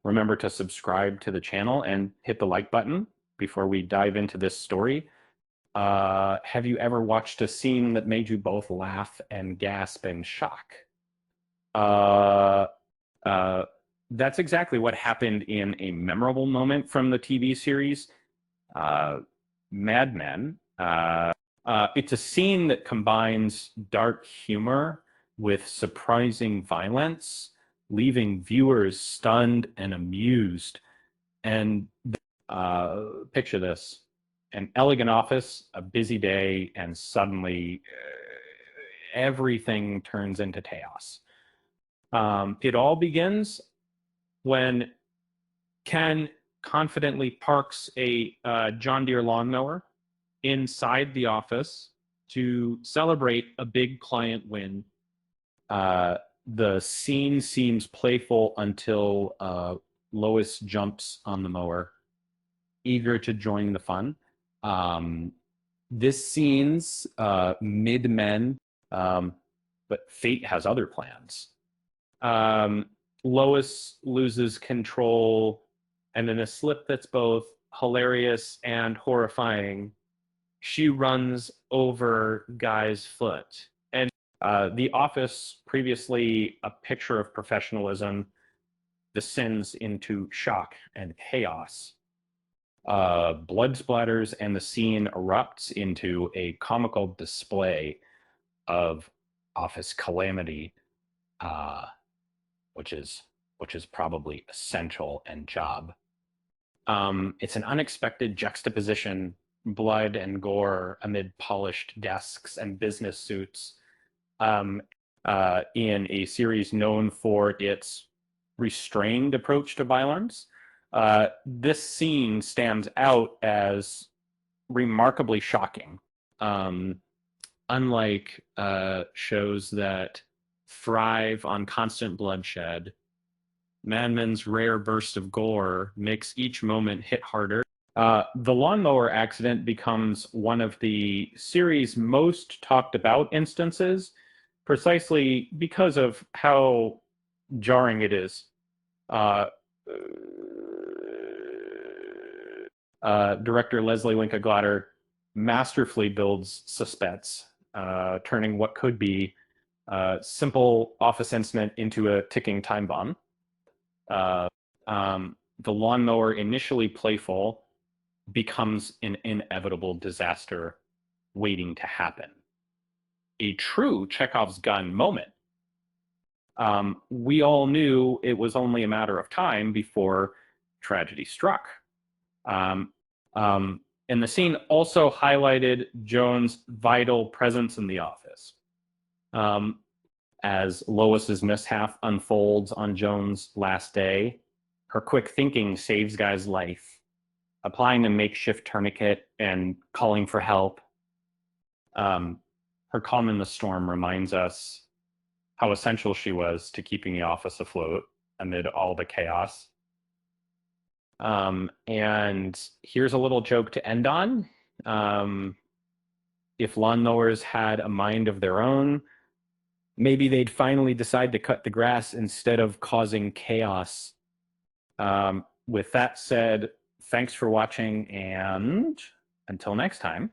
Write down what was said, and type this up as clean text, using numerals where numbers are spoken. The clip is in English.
Remember to subscribe to the channel and hit the like button before we dive into this story. Have you ever watched a scene that made you both laugh and gasp in shock? Uh, uh, that's exactly what happened in a memorable moment from the TV series, uh, Mad Men. It's a scene that combines dark humor with surprising violence, leaving viewers stunned and amused. And picture this: an elegant office, a busy day, and suddenly everything turns into chaos. It all begins when Ken confidently parks a John Deere lawnmower inside the office to celebrate a big client win. The scene seems playful until Lois jumps on the mower, eager to join the fun. Um, this scene's mid-men, but fate has other plans. Um, Lois loses control, and in a slip that's both hilarious and horrifying, she runs over Guy's foot. And The Office, previously a picture of professionalism, descends into shock and chaos. Blood splatters, and the scene erupts into a comical display of office calamity, uh, which is probably essential and job. It's an unexpected juxtaposition: blood and gore amid polished desks and business suits, um, in a series known for its restrained approach to violence. This scene stands out as remarkably shocking. Um, Unlike shows that thrive on constant bloodshed, Mad Men's rare burst of gore makes each moment hit harder. The lawnmower accident becomes one of the series' most talked about instances, precisely because of how jarring it is. Uh, Director Leslie Linka Glatter masterfully builds suspense, turning what could be a simple office incident into a ticking time bomb. Uh, the lawnmower, initially playful, becomes an inevitable disaster waiting to happen. A true Chekhov's gun moment. We all knew it was only a matter of time before tragedy struck. Um, and the scene also highlighted Joan's vital presence in the office. As Lois's mishap unfolds on Joan's last day, her quick thinking saves Guy's life, applying a makeshift tourniquet and calling for help. Her calm in the storm reminds us how essential she was to keeping the office afloat amid all the chaos. And here's a little joke to end on. If lawnmowers had a mind of their own, maybe they'd finally decide to cut the grass instead of causing chaos. With that said, thanks for watching, and until next time.